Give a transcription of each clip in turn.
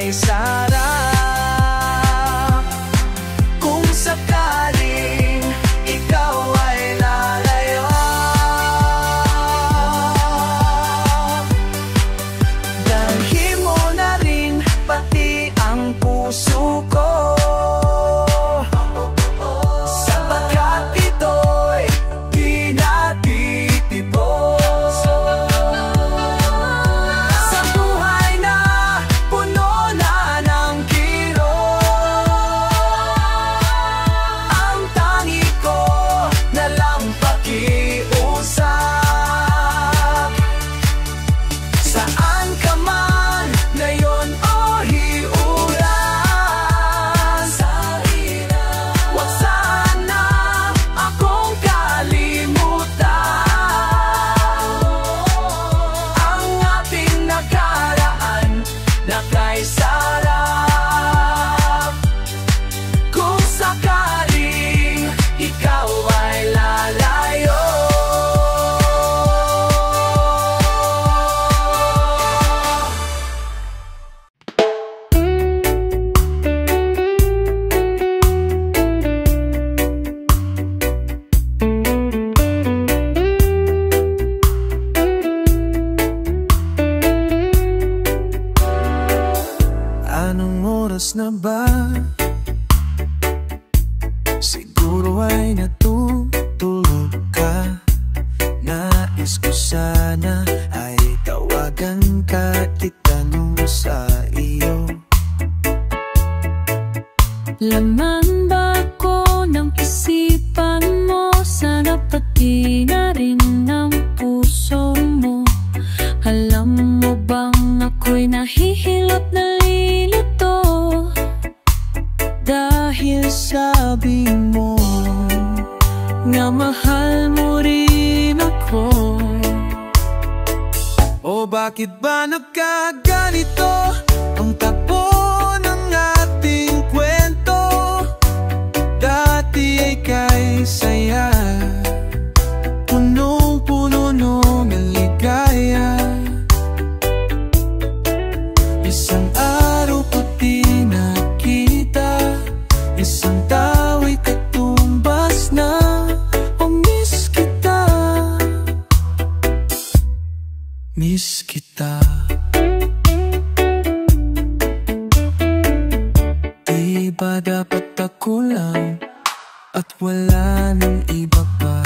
kay sarap. Kung sakaling ikaw ay lalayo, dalhin mo na rin pati ang puso ko, sapagkat ito'y pinatitipon sa buhay na puno na ng kirot. Ang tangi ko na lang pakiusap, saan ka man ngayon o hiulan, wag sana akong kalimutan. Ang ating nakaraan na kay sarap. Kung sakaling ikaw ay lalayo, anong oras na ba? Siguro ay natutulog ka. Nais ko sana ay tawagan ka at itanong sa iyo, Laman ba ko ng isipan mo? Sana pati na rin ng puso mo. Alam mo bang ako'y nahihilap na lilito dahil sabi mo na mahal mo rin ako. O bakit ba nagkaganito ang takbo ng ating kwento? Dati ay kay saya, punong-puno ng ligaya. Isang araw pati nakita, isang tao'y katumbas na. Oh, miss kita, miss kita. Di ba dapat ako lang at wala nang iba pa?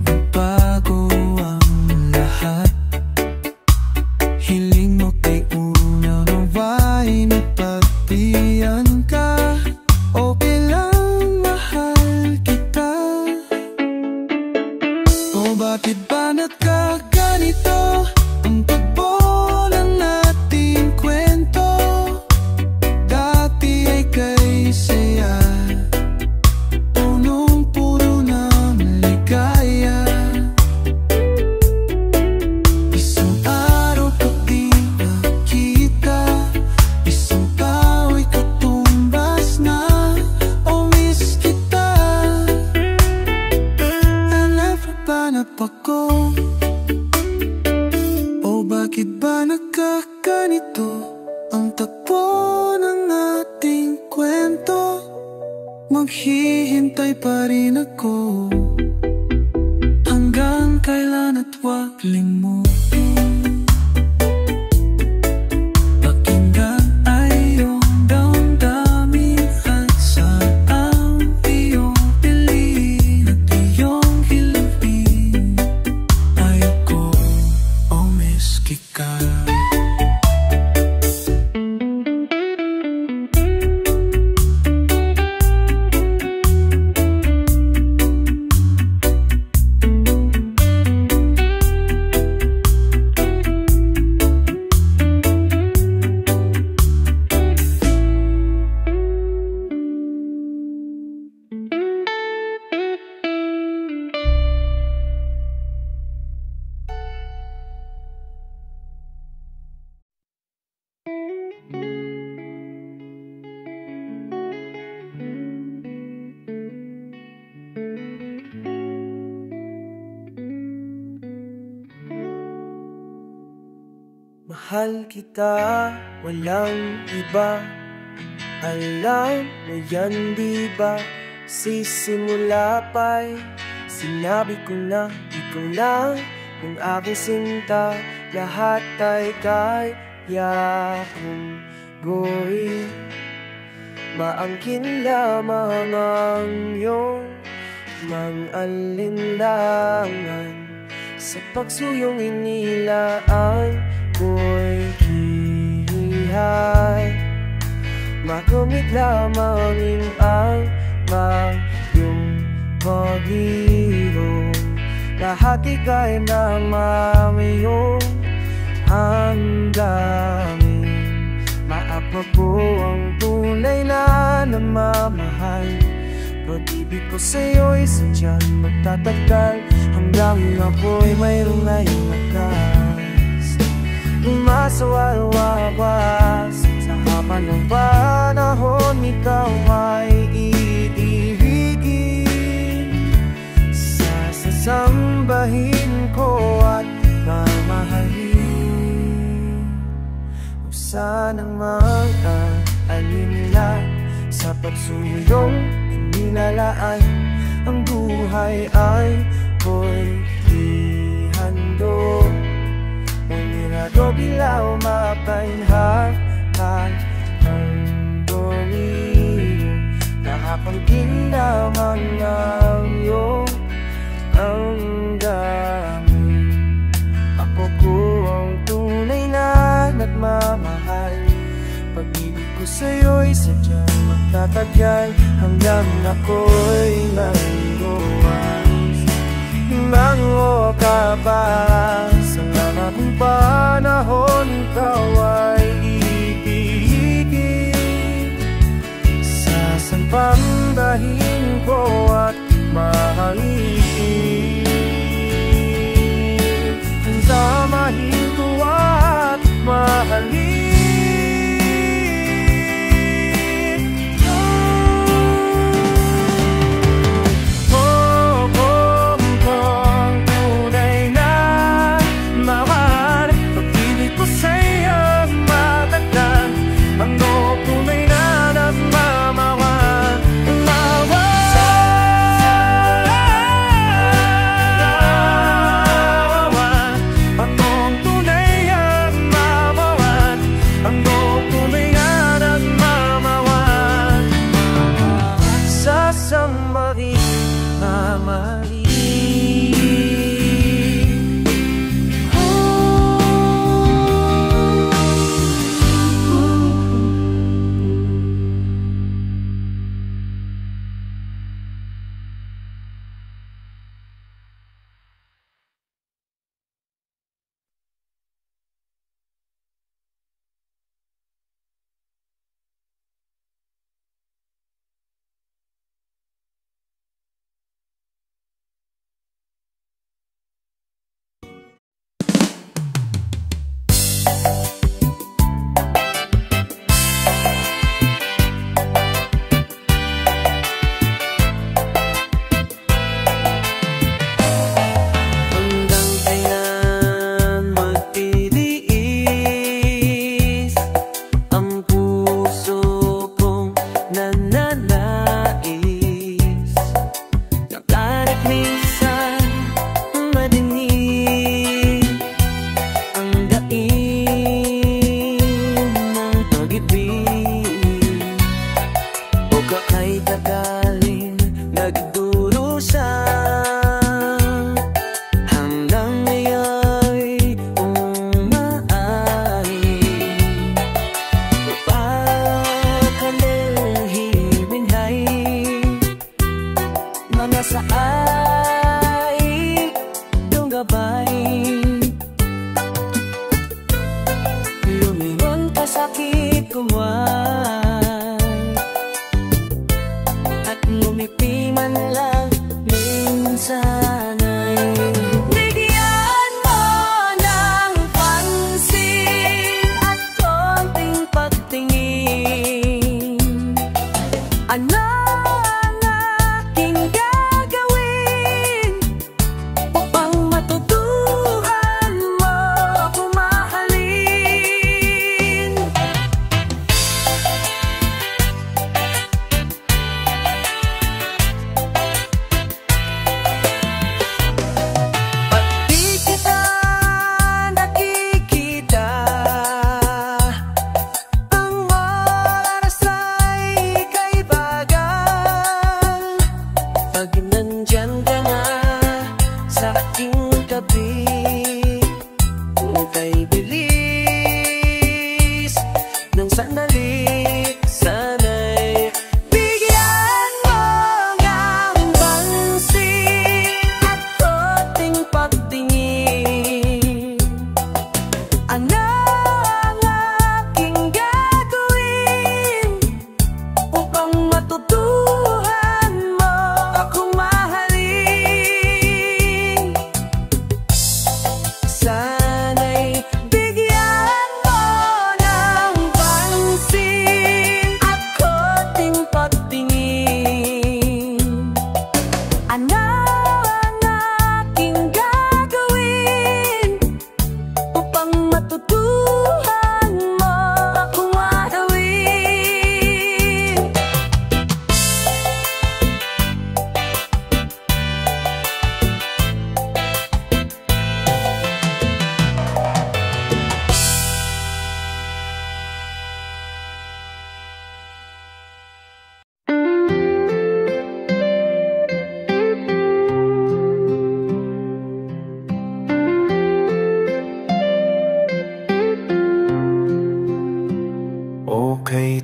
Nagbago ang lahat. Hiling mo kay una nawa'y napagtiyan ka. Okay lang, mahal kita. O bakit ba nagkaganito ang takbo ng ating kwento? Dati ay kay saya, punong-puno ng ligaya. Isang araw pag di nakita, isang tao'y katumbas na. Oh, miss kita, nalapapanap ako. O bakit ba nagkaganito ang takbo ng ating kwento? Maghihintay pa rin ako hanggang kailan at wag limutin. Pakinggan ay iyong damdamin at saan iyong piliin at iyong hilapin. Ayoko o miski ka. Mahal kita, walang iba. Alam mo yan diba? Sisimula pa'y sinabi ko na ikaw lang ang aking sinta. Lahat ay kaya kong gawin. Maangkin lamang ang iyong mang-alinlangan. Sa pagsuyong inilaan ko'y kihay. Magamit lamang ang iyong pagliro. Lahat ika'y namamayong hanggamin. Maapa po ang tunay na namamahal. Pag-ibig ko sa'yo'y sadyang magtatagal hanggang ako'y mayroong ngayong lakas. Umasawa-wawas sa haba ng panahon, ikaw ay iibigin. Sasambahin ko at mamahalin. Kung saan ang mga alinlan sa pagsulong inilalaan, ang buhay ay ko'y ihandog. Manirado bilaw mapainhakan ang domiyo. Nakapangkin lamang ang iyong ang dami. Ako ko ang tunay na nagmamahal. Pag-ibig ko sa'yo'y sadyang magtatagal hanggang ako'y mayroon. Mango ka ba sa mga kong panahon, ikaw ay ibigin. Sasambahin ko at mahalin. Samahin ko at mahalin.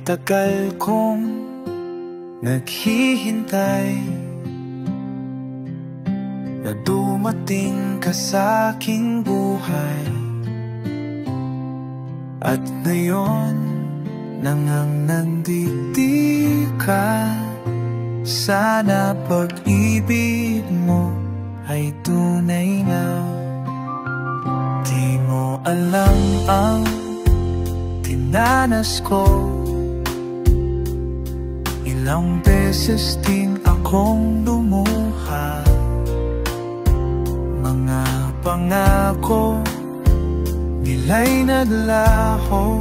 tagal kong naghihintay na dumating ka sa aking buhay. At ngayon nang ang nanditi ka, sana pag-ibig mo ay tunay na. Di mo alam ang tinanas ko, ilang beses din akong lumuha. Mga pangako nila'y naglaho,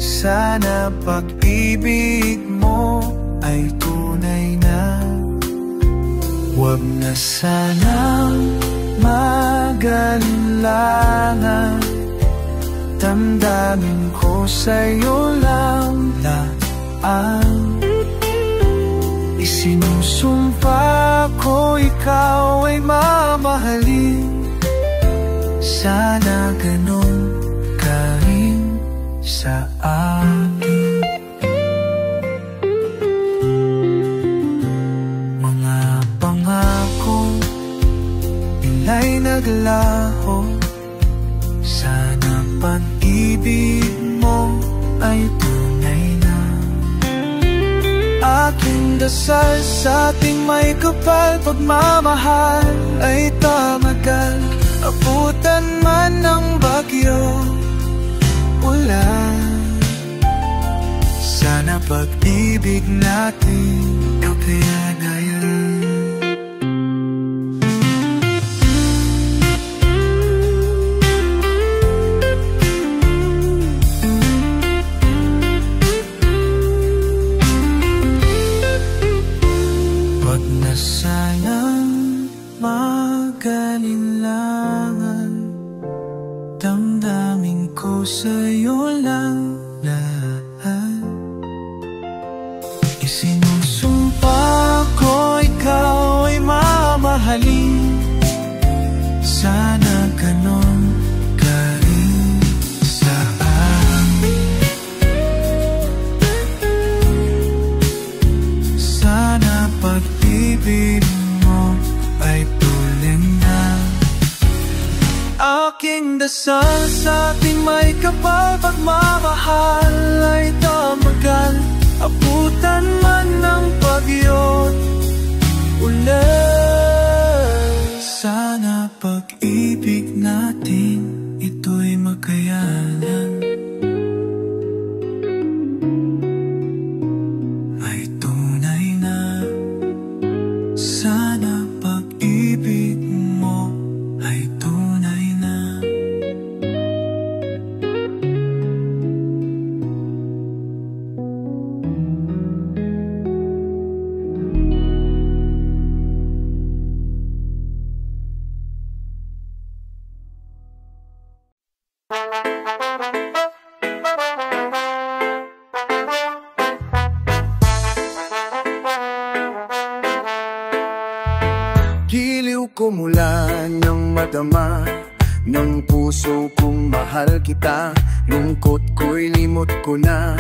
sana pag-ibig mo ay tunay na. Huwag na sanang mag-alala, damdamin ko sa'yo lang ang isinusumpa ko, ikaw ay mamahalin. Sana ganon ka rin sa akin. Mga pangako nila'y naglaho, sana pag-ibig mo ay tunay na. Aking dasal sa ating may kapal, pagmamahal ay tamagal. Abutan man ng bagyo, ulan, sana pag-ibig natin kapayagayan. Wag na sanang mag-alinlangan, damdamin ko sa'yo lang lahat. Isinusumpa ko, ikaw ay mamahalin. Sana ganon ka rin sa amin. Sana pag-ibig mo ay tuloy na. Aking dasal sa ating may kapal, pagmamahal ay tamagal. Abutan man ng bagyo't ulan, sana pag-ibig natin ito'y makayanan. Ay tunay na, sana pag-ibig mo ay tunay na. Giliw ko mula ng madama ng puso kong mahal kita. Lungkot ko'y limot ko na,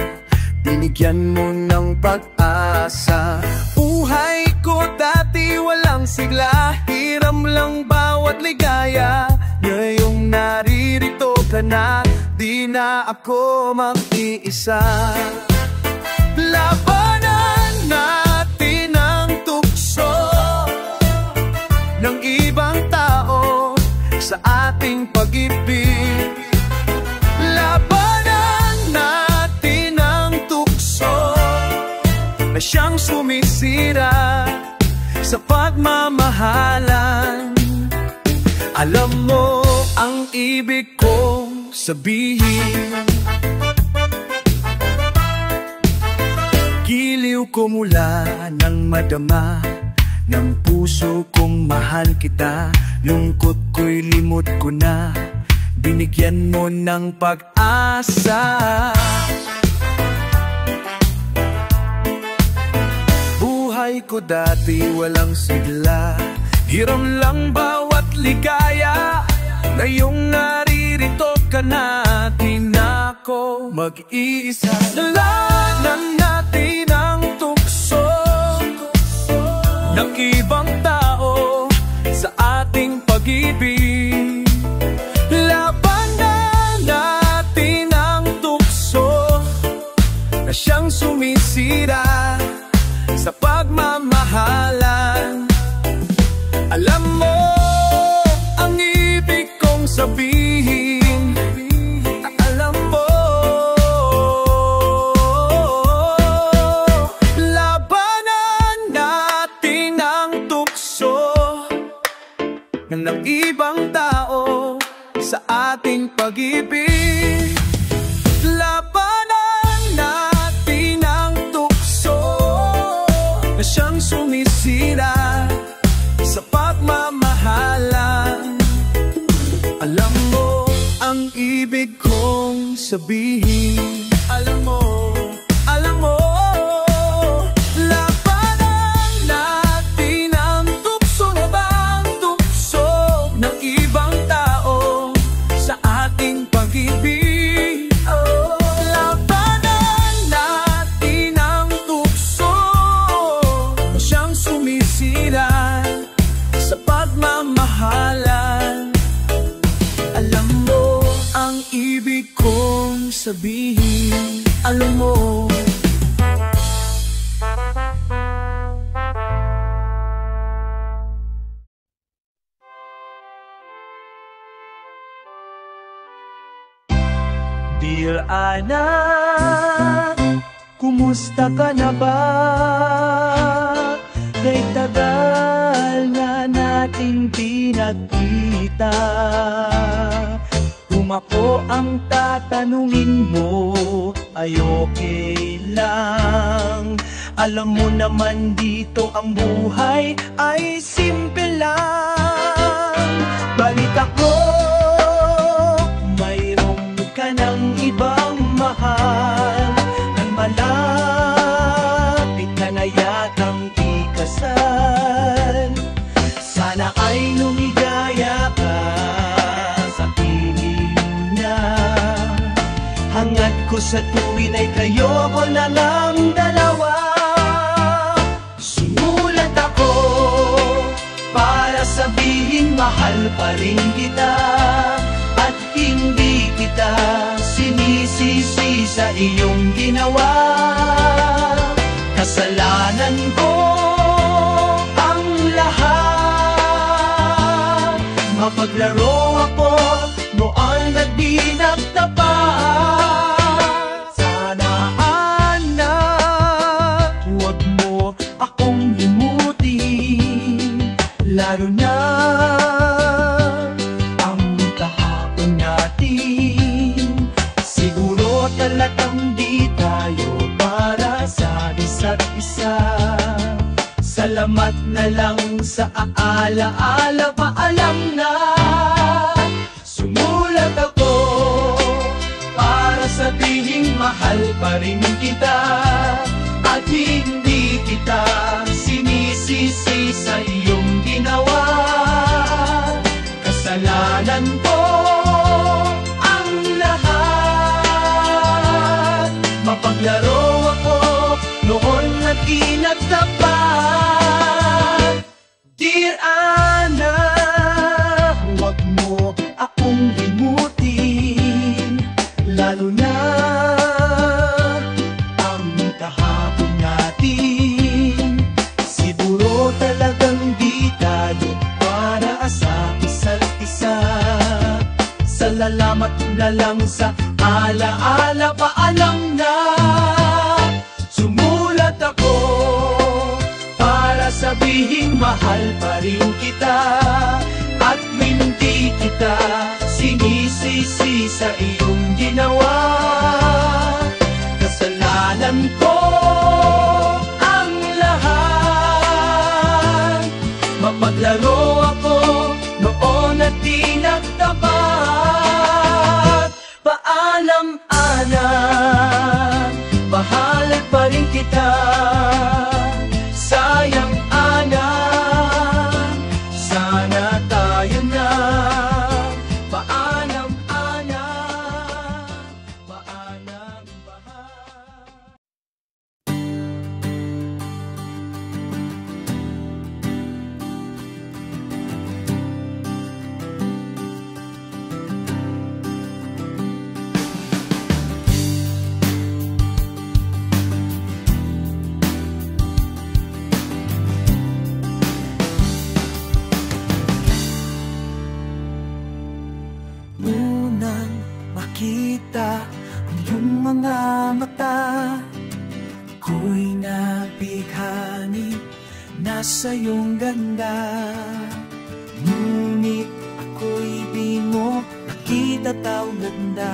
binigyan mo ng pag-asa. Buhay ko dati walang sigla, hiram lang bawat ligaya. Ngayong naririto ka na, di na ako mag-iisa. Labanan natin ang tukso ng ibang tao sa ating pag-ibig. Labanan natin ang tukso na siyang sumisira sa pagmamahalan. Alam mo ang ibig kong sabihin, giliw ko mula ng madama ng puso kong mahal kita. Lungkot ko'y limot ko na, binigyan mo ng pag-asa. Buhay ko dati walang sigla, hiram lang bawat ligaya. Ngayong naririto ka na, di na ako mag-iisa. Dalanan natin ang tukso ng ibang tao sa ating pag-ibig. Labanan natin ang tukso na siyang sumisira sa pagmamahalan. Alam mo ang ibig kong sabihin, alam mo. Labanan natin ang tukso ng ibang tao sa ating pag-ibig. Labanan natin ang tukso na siyang sumisira sa pagmamahalan. Alam mo ang ibig kong sabihin, alam mo, alam mo. Labanan natin ang tukso na bang tukso ng ibang tao sa ating pag-ibig. Labanan natin ang tukso na siyang sumisira sa pagmamahalan. Alam mo ang ibig kong sabihin, alam mo. Dear Ana, kumusta ka na ba? Kay tagal na nating pinagkita. Kung ako ang tatanungin mo, ay okay lang. Alam mo naman dito ang buhay ay simple lang. Balita ko, mayroon ka ng ibang mahal, nang malapit ka na yatang ikasal. Sana ay lumigaya ka sa piling niya. Hangad ko sa tuwin ay kayo ko na lang dalawa. Sumulat ako para sabihin mahal pa rin kita, at hindi kita sinisisi sa iyong ginawa. Kasalanan ko ang lahat. Mapaglaro ako noon na di nagtapat. Sana anak, huwag mo akong limutin, lalo na ang kahapon natin. Siguro talagang di tayo para sa isa't isa. Salamat na lang sa aala-ala, paalam na. Sumulat ako para sabihin mahal pa rin kita, at hindi kita sinisisi sa iyong ginawa. Kasalanan ko ang lahat. Mapaglaro ako noon na di nagtapat. Dear Ana, huwag mo akong limutin, lalo na ang kahapon natin. Siguro talagang di tayo para sa isa't isa. Salamat na lang sa ala-ala, paalam na. Sumulat ako para sabihin mahal pa rin kita, at hindi kita sinisisi sa iyong ginawa. Kasalanan ko ang lahat. Mapaglaro ako noon at di nagtapat. Paalam anak, mahal pa rin kita. Sayang anak, sana tayo na. Paalam anak, makita ang iyong mga mata. Ako'y nabighani na sa iyong ganda, ngunit ako'y di mo nakita tao ganda.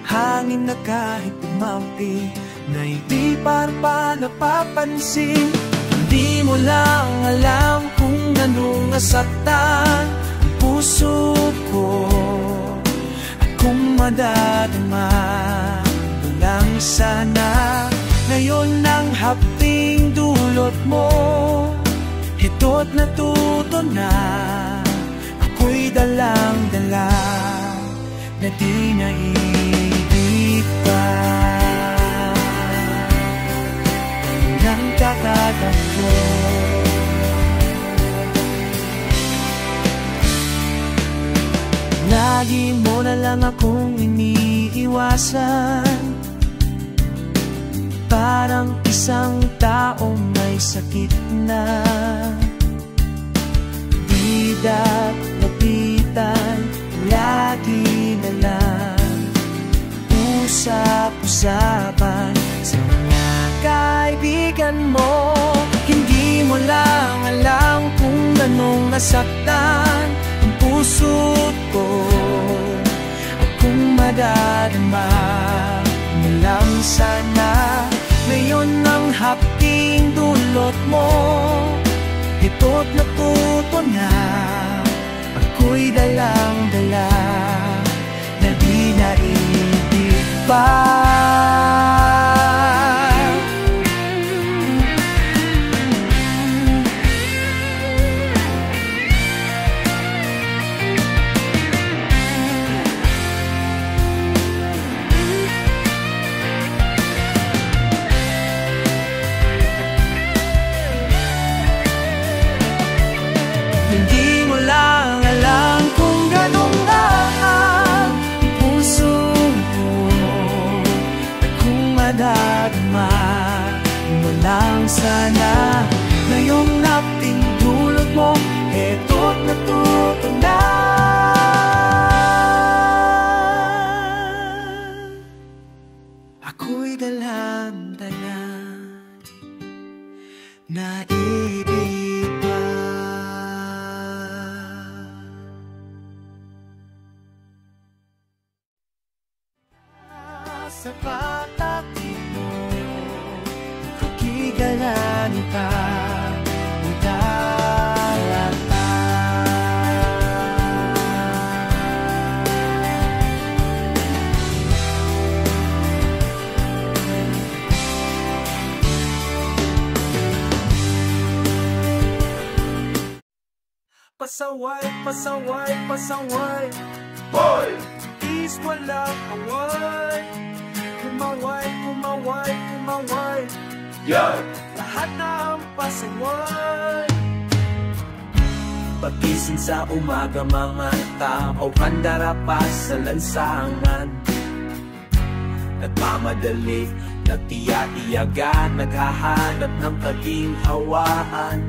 Hangin na kahit umampi na hindi pa napapansin. Hindi mo lang alam kung anong nasaktan ang puso ko, at kung madadama mo lang sana. Ngayon ang hapting dulot mo, ito't natuto na. Ako'y dalang-dala na di naibig pa. Nang kakatakbo, lagi mo na lang akong iniiwasan, parang isang taong may sakit na di lapitan. Lagi na lang usap-usapan sa mga kaibigan mo. Hindi mo lang alam kung anong nasaktan ang puso ko, at kung madadama mo lang sana. Ngayon ang hapting dulot mo, ito't natuto na. Ako'y dalang-dala na di naibig pa. Dadama mo lang sana. Ngayong hapting dulot mo, eto't natuto na. Ako'y dalang-dala na ibig pa. Sa patakip mo, kakigalan ka, utalata. Pasaway, pasaway, pasaway, boy! Is walang away. Kumaway, kumaway, kumaway, yan! Lahat na ang pasaway. Pagising sa umaga, mga tao pandarapas sa lansangan. Nagmamadali, nagtiya-tiyagan, naghahanap ng kaginhawaan.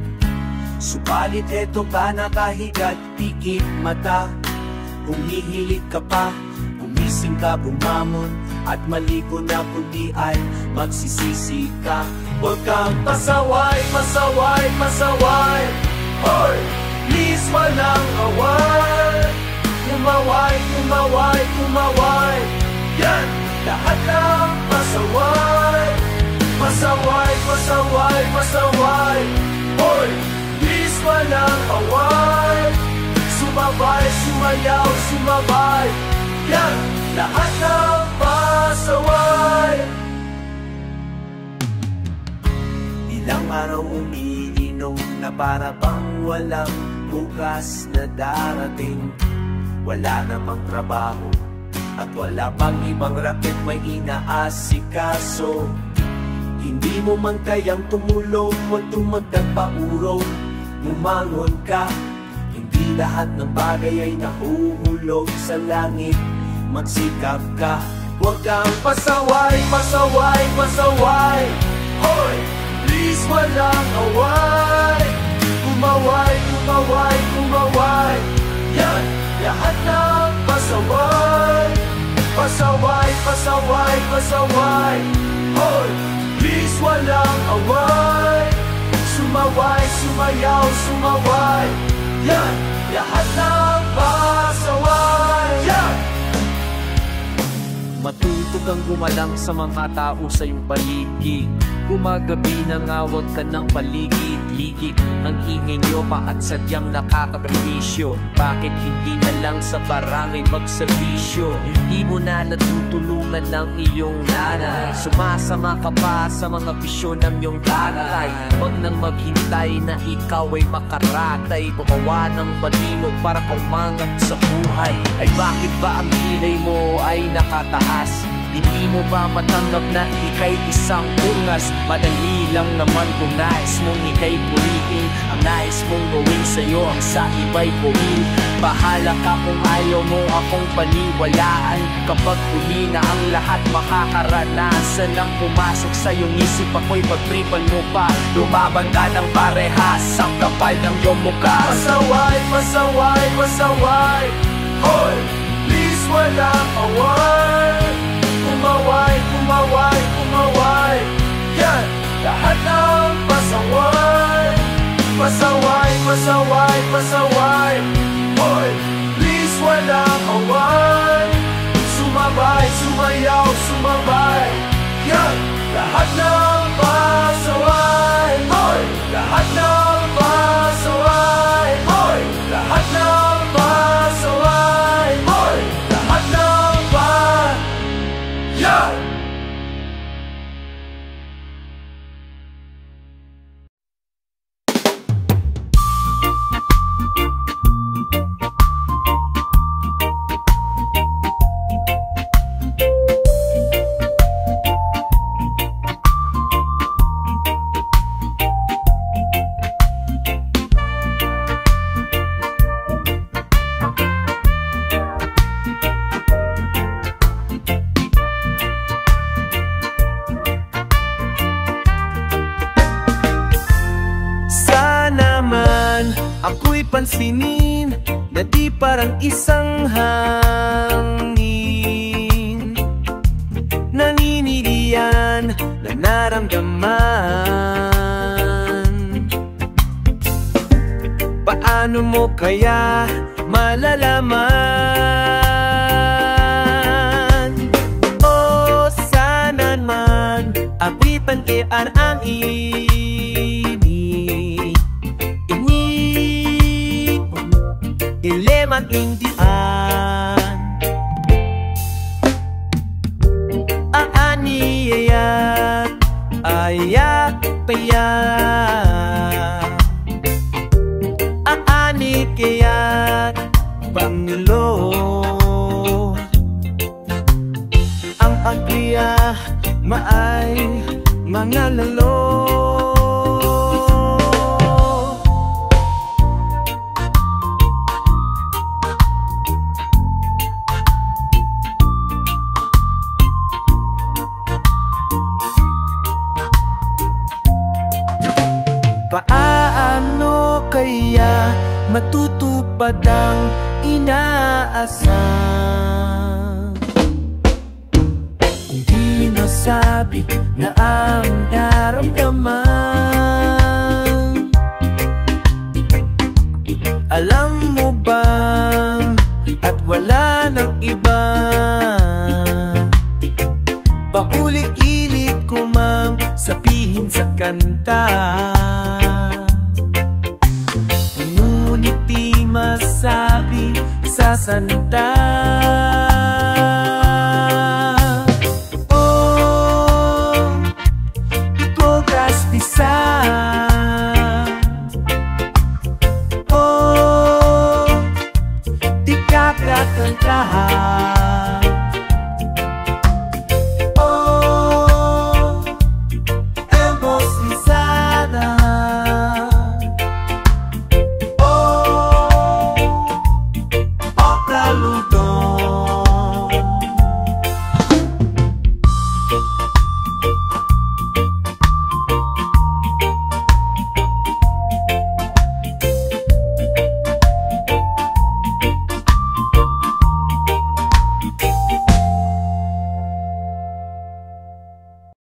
Subalit eto ba nakahigat, pikit mata, humihilig ka pa, gumising ka, bumamon, at maligo na kundi ay magsisisi ka. Huwag kang pasaway, pasaway, pasaway, hoy! Please walang away. Kumaway, kumaway, kumaway, yan! Lahat ng pasaway. Pasaway, pasaway, pasaway, hoy! Please walang away. Sumabay, sumayaw, sumabay, yan! Lahat ng pasaway. Ilang araw umiinom na para bang walang bukas na darating. Wala namang trabaho at wala pang ibang raket may inaasikaso. Hindi mo man kayang tumulong, huwag tumagdag pa urong. Bumangon ka, hindi lahat ng bagay ay nahuhulog sa langit. Magsikap ka, huwag kang pasaway, pasaway, pasaway, hoy! Please walang away. Kumaway, kumaway, kumaway, yan! Lahat ng pasaway. Pasaway, pasaway, pasaway. Hoy, please walang away. Sumaway, sumayaw, sumaway. Yan, lahat ng pasaway. Yan. Matutog ang gumalang sa mga tao sa iyong paligid. Gumagabi na ngawag ka ng paligid-ligid. Ang ingay nyo at sadyang nakakaperwisyo. Bakit hindi na lang sa barangay magservisyo? Hindi mo na natutulungan ng iyong nanay. Sumasama ka pa sa mga bisyo ng iyong tatay. Huwag nang maghintay na ikaw ay makaratay. Gumawa ng malimog para kumangat sa buhay. Ay bakit ba ang kilay mo ay nakataas? Hindi mo ba matanggap na ika'y isang ungas? Madali lang naman kung nais mong ika'y purihin. Ang nais mong gawin sa'yo ang sa iba'y gawin. Bahala ka kung ayaw mo akong paniwalaan. Kapag huli na ang lahat makakaranasan ang pumasok sa iyong isip, ako'y pagtripan mo pa. Lumaban ka ng parehas, ang kapal ng iyong mukha. Pasaway, pasaway, pasaway. Hoy, please walang away. Kumaway, kumaway, kumaway. Yan, lahat ng pasaway. Pasaway, pasaway, pasaway. Hoy, please walang away. Sumabay, sumayaw, sumabay. Yan, lahat ng pasaway. Hoy, lahat ng pasaway. Hoy, lahat ng pasaway. Hoy, lahat ng pasaway. Yeah! Ako'y pansinin na di parang isang hangin. Naninilian na naramdaman. Paano mo kaya malalaman? Oh, sana man ako'y pantian ang dilemang indian. Ang aniyayat ayak payak. Ang anikayat Pangilo. Ang agriya maay mga lalo. Paano kaya matutupad ang inaasam? Hindi nasabi na ang naramdaman. Alam